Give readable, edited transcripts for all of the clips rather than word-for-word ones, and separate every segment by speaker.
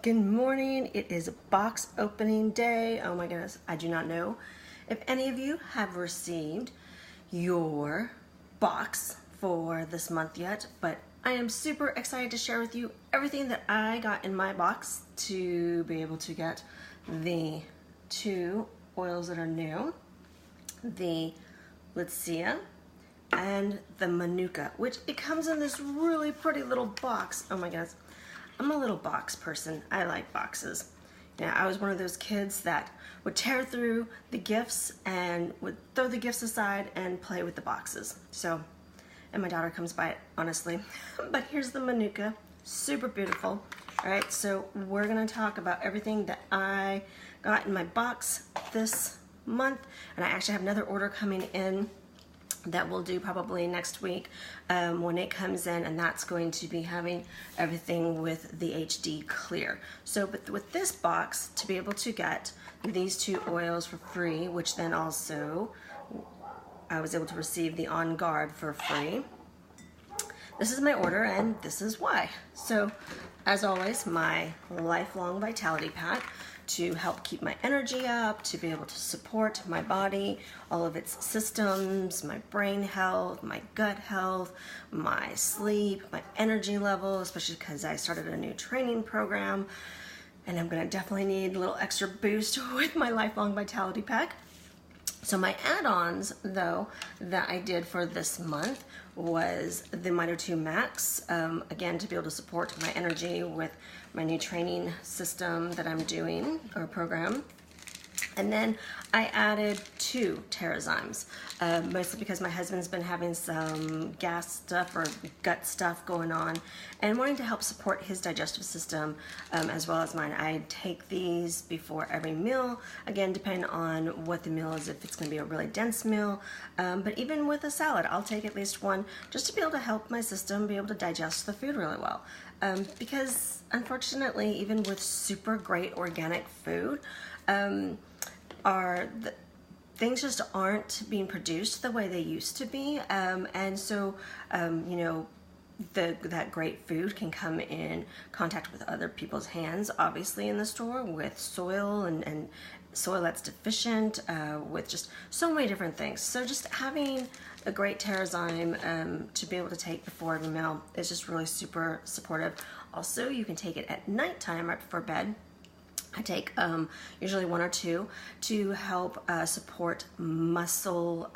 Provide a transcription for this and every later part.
Speaker 1: Good morning. It is box opening day. Oh my goodness, I do not know if any of you have received your box for this month yet, but I am super excited to share with you everything that I got in my box to be able to get the two oils that are new, the Litsea and the Manuka, which it comes in this really pretty little box. Oh my goodness. I'm a little box person. I like boxes. Yeah, I was one of those kids that would tear through the gifts and would throw the gifts aside and play with the boxes. So, and my daughter comes by it, honestly. But here's the Manuka, super beautiful. All right, so we're gonna talk about everything that I got in my box this month. And I actually have another order coming in that we'll do probably next week when it comes in, and that's going to be having everything with the HD clear. So with this box, to be able to get these two oils for free, which then also I was able to receive the OnGuard for free. This is my order and this is why. So as always, my lifelong vitality pack to help keep my energy up, to be able to support my body, all of its systems, my brain health, my gut health, my sleep, my energy level, especially because I started a new training program and I'm gonna definitely need a little extra boost with my lifelong vitality pack. So my add-ons, though, that I did for this month was the Mito 2 Max, again, to be able to support my energy with my new training system that I'm doing, or program. And then I added 2 Terrazymes, mostly because my husband's been having some gas stuff or gut stuff going on and wanting to help support his digestive system as well as mine. I take these before every meal, again, depending on what the meal is, if it's going to be a really dense meal. But even with a salad, I'll take at least one just to be able to help my system be able to digest the food really well. Because unfortunately, even with super great organic food, things just aren't being produced the way they used to be, and so you know, that great food can come in contact with other people's hands, obviously in the store, with soil and soil that's deficient, with just so many different things. So just having a great Terrazyme to be able to take before every meal is just really super supportive. Also, you can take it at nighttime right before bed. I take usually 1 or 2 to help support muscle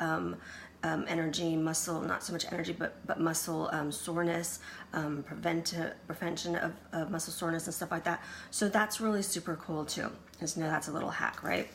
Speaker 1: energy, not so much energy, but muscle soreness, prevention of muscle soreness and stuff like that. So that's really super cool too. Just know that's a little hack, right?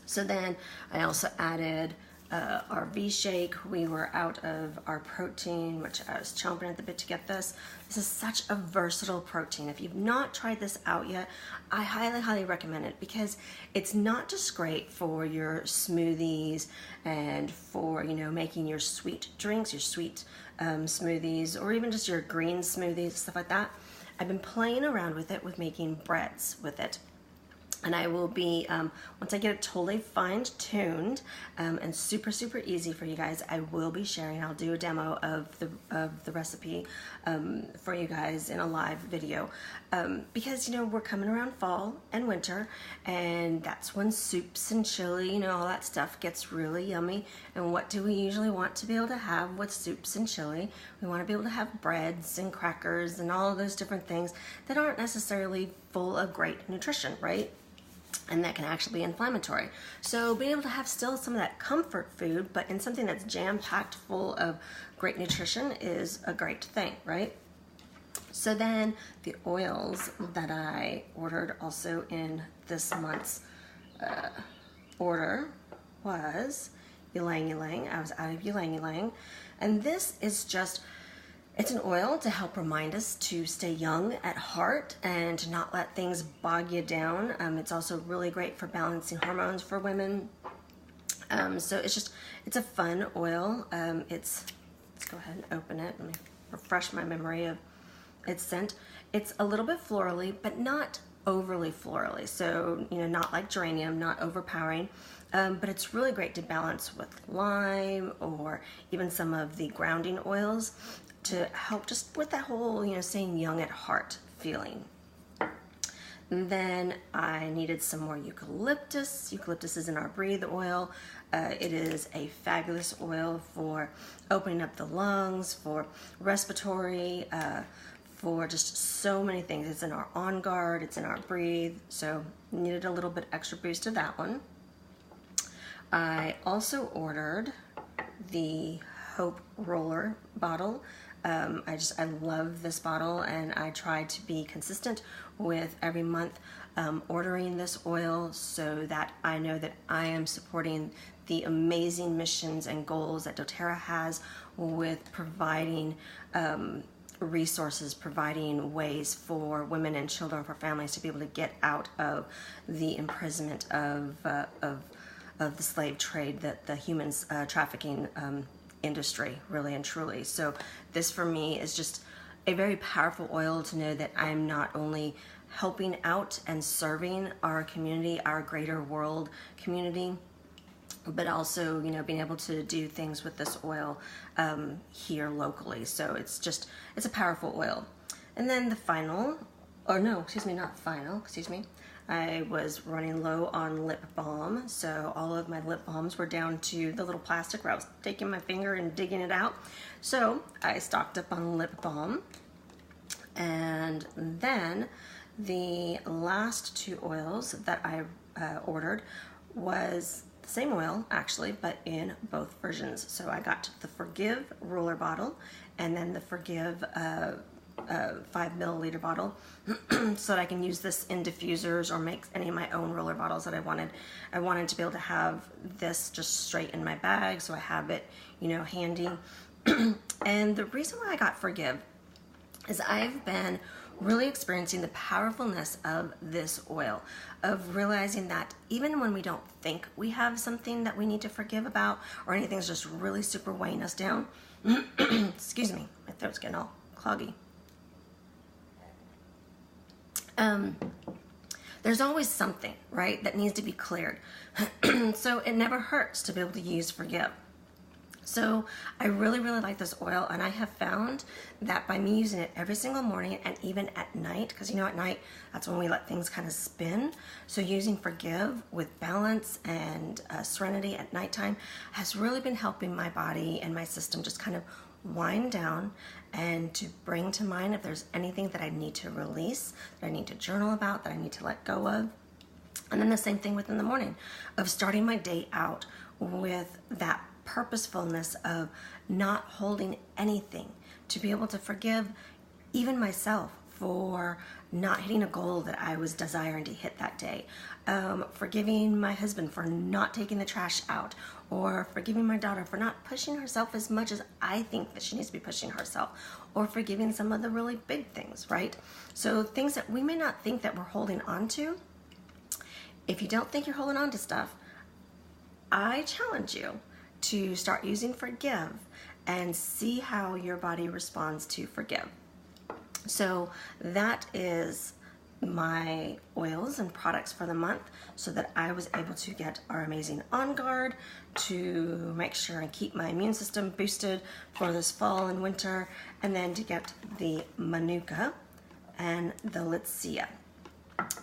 Speaker 1: So then I also added our V-Shake. We were out of our protein, which I was chomping at the bit to get this. This is such a versatile protein. If you've not tried this out yet, I highly, highly recommend it because it's not just great for your smoothies and for, you know, making your sweet drinks, your sweet smoothies, or even just your green smoothies, stuff like that. I've been playing around with it with making breads with it. And I will be, once I get it totally fine-tuned and super, super easy for you guys, I will be sharing. I'll do a demo of the recipe for you guys in a live video. Because, you know, we're coming around fall and winter, and that's when soups and chili, you know, all that stuff gets really yummy. And what do we usually want to be able to have with soups and chili? We want to be able to have breads and crackers and all of those different things that aren't necessarily full of great nutrition, right? And that can actually be inflammatory. So being able to have still some of that comfort food, but in something that's jam-packed full of great nutrition is a great thing, right? So then the oils that I ordered also in this month's order was ylang ylang. I was out of ylang ylang. And this is just, it's an oil to help remind us to stay young at heart and to not let things bog you down. It's also really great for balancing hormones for women. So it's a fun oil. Let's go ahead and open it. Let me refresh my memory of its scent. It's a little bit florally, but not overly florally. So, you know, not like geranium, not overpowering. But it's really great to balance with lime or even some of the grounding oils to help just with that whole, you know, staying young at heart feeling. And then I needed some more eucalyptus. Eucalyptus is in our Breathe oil. It is a fabulous oil for opening up the lungs, for respiratory, for just so many things. It's in our OnGuard, it's in our Breathe, so needed a little bit extra boost of that one. I also ordered the Hope Roller bottle. I love this bottle, and I try to be consistent with every month ordering this oil so that I know that I am supporting the amazing missions and goals that doTERRA has with providing resources, providing ways for women and children, for families to be able to get out of the imprisonment of the slave trade, that the humans trafficking industry, really and truly. So this for me is just a very powerful oil to know that I'm not only helping out and serving our community, our greater world community, but also, you know, being able to do things with this oil here locally. So it's a powerful oil. And then the final, or no, excuse me, not final, excuse me. I was running low on lip balm, so all of my lip balms were down to the little plastic where I was taking my finger and digging it out. So I stocked up on lip balm. And then the last two oils that I ordered was the same oil, actually, but in both versions. So I got the Forgive roller bottle and then the Forgive 5 milliliter bottle so that I can use this in diffusers or make any of my own roller bottles that I wanted. I wanted to be able to have this just straight in my bag, so I have it, you know, handy. And the reason why I got Forgive is I've been really experiencing the powerfulness of this oil, of realizing that even when we don't think we have something that we need to forgive about, or anything's just really super weighing us down, excuse me, my throat's getting all cloggy. There's always something, right, that needs to be cleared. So it never hurts to be able to use Forgive. So I really, really like this oil, and I have found that by me using it every single morning and even at night, because you know at night, that's when we let things kind of spin. So using Forgive with balance and serenity at nighttime has really been helping my body and my system just kind of wind down and to bring to mind if there's anything that I need to release, that I need to journal about, that I need to let go of. And then the same thing within the morning of starting my day out with that purposefulness of not holding anything, to be able to forgive even myself for not hitting a goal that I was desiring to hit that day, forgiving my husband for not taking the trash out, or forgiving my daughter for not pushing herself as much as I think that she needs to be pushing herself, or forgiving some of the really big things, right? So things that we may not think that we're holding on to. If you don't think you're holding on to stuff, I challenge you to start using Forgive and see how your body responds to Forgive. So that is my oils and products for the month, so that I was able to get our amazing OnGuard to make sure and keep my immune system boosted for this fall and winter, and then to get the Manuka and the Litsea.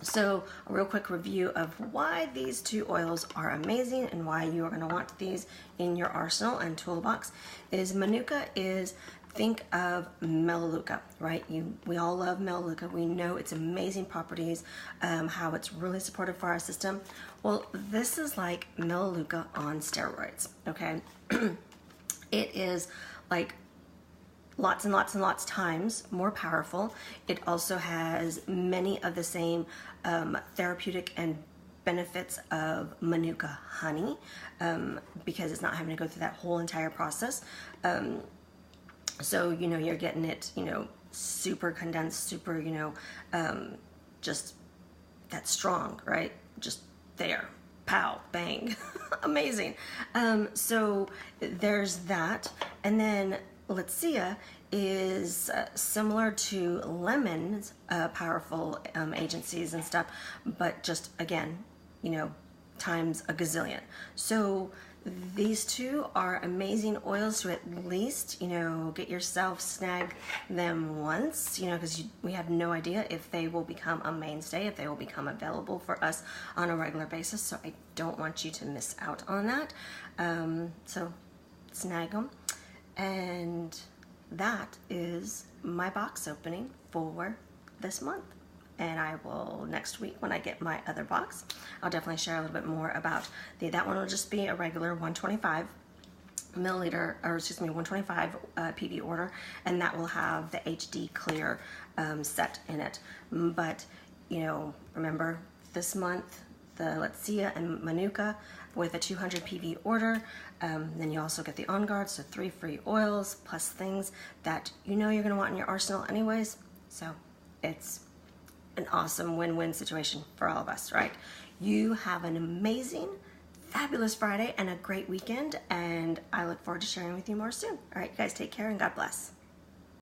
Speaker 1: So a real quick review of why these two oils are amazing and why you are going to want these in your arsenal and toolbox is Manuka is, think of Melaleuca, right? We all love Melaleuca. We know its amazing properties, how it's really supportive for our system. Well, this is like Melaleuca on steroids, okay? It is like lots and lots and lots times more powerful. It also has many of the same therapeutic and benefits of Manuka honey, because it's not having to go through that whole entire process. So, you know, you're getting it, you know, super condensed, super, you know, just that strong, right? Just there, pow, bang, amazing. So there's that. And then Litsea is similar to lemon's powerful agencies and stuff, but just again, you know, times a gazillion. So these two are amazing oils to at least, you know, get yourself, snag them once, you know, because we have no idea if they will become a mainstay, if they will become available for us on a regular basis. So I don't want you to miss out on that. So snag them. And that is my box opening for this month. And I will, next week when I get my other box, I'll definitely share a little bit more about that one will just be a regular 125 milliliter, or excuse me, 125 PV order, and that will have the HD clear set in it. But, you know, remember this month, the Litsea and Manuka with a 200 PV order. Then you also get the OnGuard, so 3 free oils plus things that you know you're going to want in your arsenal anyways. So it's an awesome win-win situation for all of us, right? You have an amazing, fabulous Friday and a great weekend, and I look forward to sharing with you more soon. All right, you guys take care and God bless.